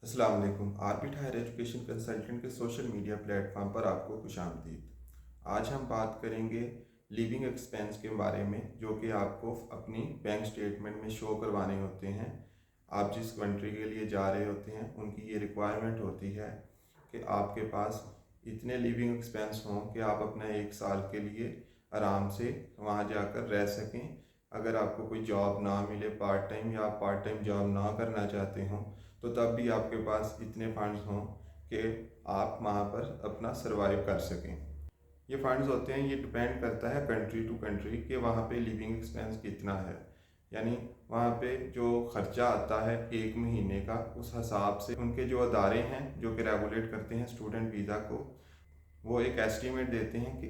अस्सलाम वालेकुम। आरबिट higher education consultant के सोशल मीडिया प्लेटफॉर्म पर आपको खुशामदीद। आज हम बात करेंगे लिविंग एक्सपेंस के बारे में, जो कि आपको अपनी बैंक स्टेटमेंट में शो करवाने होते हैं। आप जिस कंट्री के लिए जा रहे होते हैं उनकी ये रिक्वायरमेंट होती है कि आपके पास इतने लिविंग एक्सपेंस हों कि आप अपना 1 साल के लिए आराम से वहाँ जाकर रह सकें। अगर आपको कोई जॉब ना मिले पार्ट टाइम, या आप पार्ट टाइम जॉब ना करना चाहते हों, तो तब भी आपके पास इतने फंड्स हों कि आप वहाँ पर अपना सरवाइव कर सकें। ये फंड्स होते हैं, ये डिपेंड करता है कंट्री टू कंट्री कि वहाँ पे लिविंग एक्सपेंस कितना है। यानी वहाँ पे जो खर्चा आता है 1 महीने का, उस हिसाब से उनके जो अदारे हैं जो कि रेगुलेट करते हैं स्टूडेंट वीज़ा को, वो एक एस्टीमेट देते हैं कि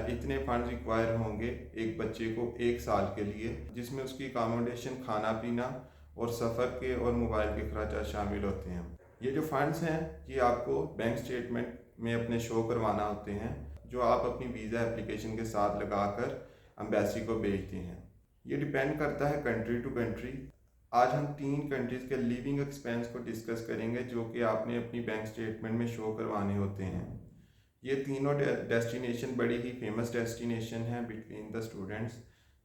इतने फंड रिक्वायर होंगे एक बच्चे को 1 साल के लिए, जिसमें उसकी अकामोडेशन, खाना पीना और सफ़र के और मोबाइल के खर्चा शामिल होते हैं। ये जो फंड्स हैं ये आपको बैंक स्टेटमेंट में अपने शो करवाना होते हैं, जो आप अपनी वीज़ा एप्लीकेशन के साथ लगाकर एम्बेसी को भेजते हैं। ये डिपेंड करता है कंट्री टू कंट्री। आज हम 3 कंट्रीज़ के लिविंग एक्सपेंस को डिस्कस करेंगे जो कि आपने अपनी बैंक स्टेटमेंट में शो करवाने होते हैं। ये तीनों डेस्टिनेशन बड़ी ही फेमस डेस्टिनेशन हैं बिटवीन द स्टूडेंट्स।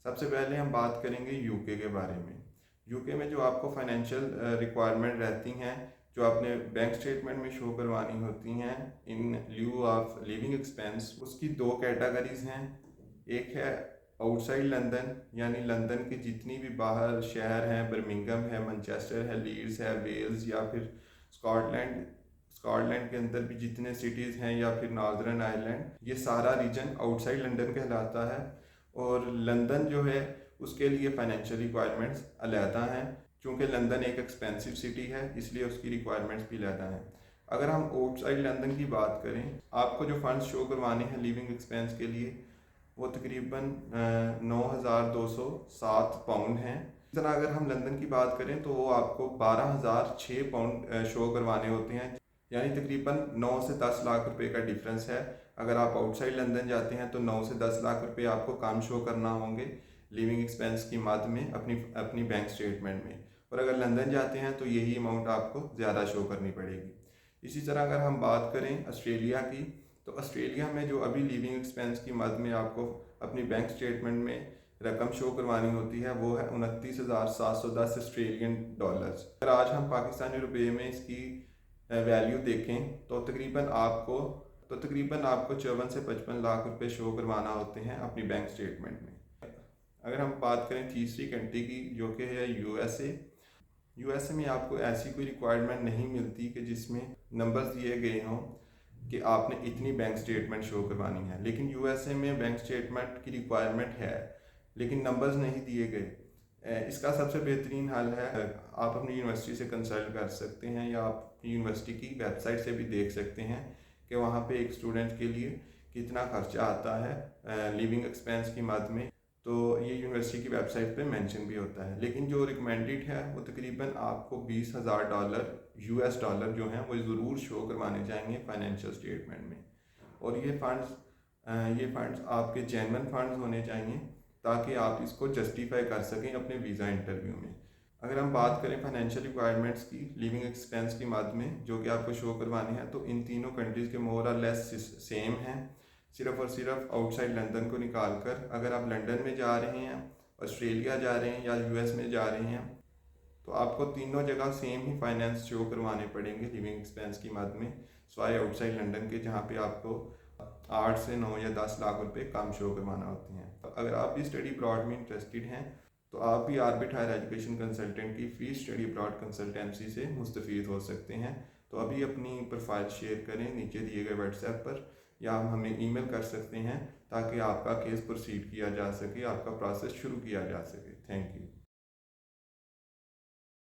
सबसे पहले हम बात करेंगे यूके के बारे में। यूके में जो आपको फाइनेंशियल रिक्वायरमेंट रहती हैं, जो आपने बैंक स्टेटमेंट में शो करवानी होती हैं इन ल्यू ऑफ लिविंग एक्सपेंस, उसकी 2 कैटेगरीज हैं। एक है आउटसाइड लंदन, यानी लंदन के जितनी भी बाहर शहर हैं, बर्मिंघम है, मैनचेस्टर है, लीड्स है, वेल्स या फिर स्कॉटलैंड स्कॉटलैंड के अंदर भी जितने सिटीज़ हैं, या फिर नॉर्दर्न आयरलैंड, ये सारा रीजन आउटसाइड लंदन कहलाता है। और लंदन जो है उसके लिए फाइनेंशियल रिक्वायरमेंट्स अलहदा हैं। चूँकि लंदन एक एक्सपेंसिव सिटी है, इसलिए उसकी रिक्वायरमेंट्स भी अलहदा हैं। अगर हम आउटसाइड लंदन की बात करें, आपको जो फंड्स शो करवाने हैं लिविंग एक्सपेंस के लिए, वो तकरीबन 9,207 पाउंड हैं। इस तरह अगर हम लंदन की बात करें तो वो आपको 12,006 पाउंड शो करवाने होते हैं, यानी तकरीबन 9 से 10 लाख रुपए का डिफरेंस है। अगर आप आउटसाइड लंदन जाते हैं तो 9 से 10 लाख रुपए आपको कम शो करना होंगे लिविंग एक्सपेंस की मद में अपनी बैंक स्टेटमेंट में, और अगर लंदन जाते हैं तो यही अमाउंट आपको ज़्यादा शो करनी पड़ेगी। इसी तरह अगर हम बात करें ऑस्ट्रेलिया की, तो ऑस्ट्रेलिया में जो अभी लिविंग एक्सपेंस की मद में आपको अपनी बैंक स्टेटमेंट में रकम शो करवानी होती है, वो है 29,710 ऑस्ट्रेलियन डॉलर्स। अगर आज हम पाकिस्तानी रुपये में इसकी वैल्यू देखें तो तकरीबन आपको 54 से 55 लाख रुपए शो करवाना होते हैं अपनी बैंक स्टेटमेंट में। अगर हम बात करें तीसरी कंट्री की, जो कि है यूएसए में आपको ऐसी कोई रिक्वायरमेंट नहीं मिलती कि जिसमें नंबर्स दिए गए हों कि आपने इतनी बैंक स्टेटमेंट शो करवानी है। लेकिन यूएसए में बैंक स्टेटमेंट की रिक्वायरमेंट है, लेकिन नंबर्स नहीं दिए गए। इसका सबसे बेहतरीन हल है, आप अपनी यूनिवर्सिटी से कंसल्ट कर सकते हैं, या आप यूनिवर्सिटी की वेबसाइट से भी देख सकते हैं कि वहाँ पे एक स्टूडेंट के लिए कितना खर्चा आता है लिविंग एक्सपेंस की मद में। तो ये यूनिवर्सिटी की वेबसाइट पे मेंशन भी होता है। लेकिन जो रिकमेंडेड है वो तकरीबन आपको $20,000 यूएस डॉलर जो हैं वो ज़रूर शो करवाने चाहिए फाइनेंशियल स्टेटमेंट में। और ये फंड्स आपके जेन्युइन फंड्स होने चाहिए, ताकि आप इसको जस्टिफाई कर सकें अपने वीज़ा इंटरव्यू में। अगर हम बात करें फाइनेंशियल रिक्वायरमेंट्स की लिविंग एक्सपेंस की मद में, जो कि आपको शो करवानी है, तो इन तीनों कंट्रीज़ के मोर और लेस सेम हैं। सिर्फ और सिर्फ आउटसाइड लंदन को निकाल कर, अगर आप लंदन में जा रहे हैं, ऑस्ट्रेलिया जा रहे हैं या यूएस में जा रहे हैं, तो आपको तीनों जगह सेम ही फाइनेंस शो करवाने पड़ेंगे लिविंग एक्सपेंस की मद में, स्वाय आउटसाइड लंदन के, जहाँ पे आपको 8 से 9 या 10 लाख रुपए कम शो करवाना होते हैं। अगर आप भी स्टडी अब्रॉड में इंटरेस्टेड हैं तो आप भी आरबिट हायर एजुकेशन कंसल्टेंट की फ्री स्टडी अब्रॉड कंसल्टेंसी से मुस्तफ़ीद हो सकते हैं। तो अभी अपनी प्रोफाइल शेयर करें नीचे दिए गए व्हाट्सएप पर, या हमें ईमेल कर सकते हैं, ताकि आपका केस प्रोसीड किया जा सके, आपका प्रोसेस शुरू किया जा सके। Thank you.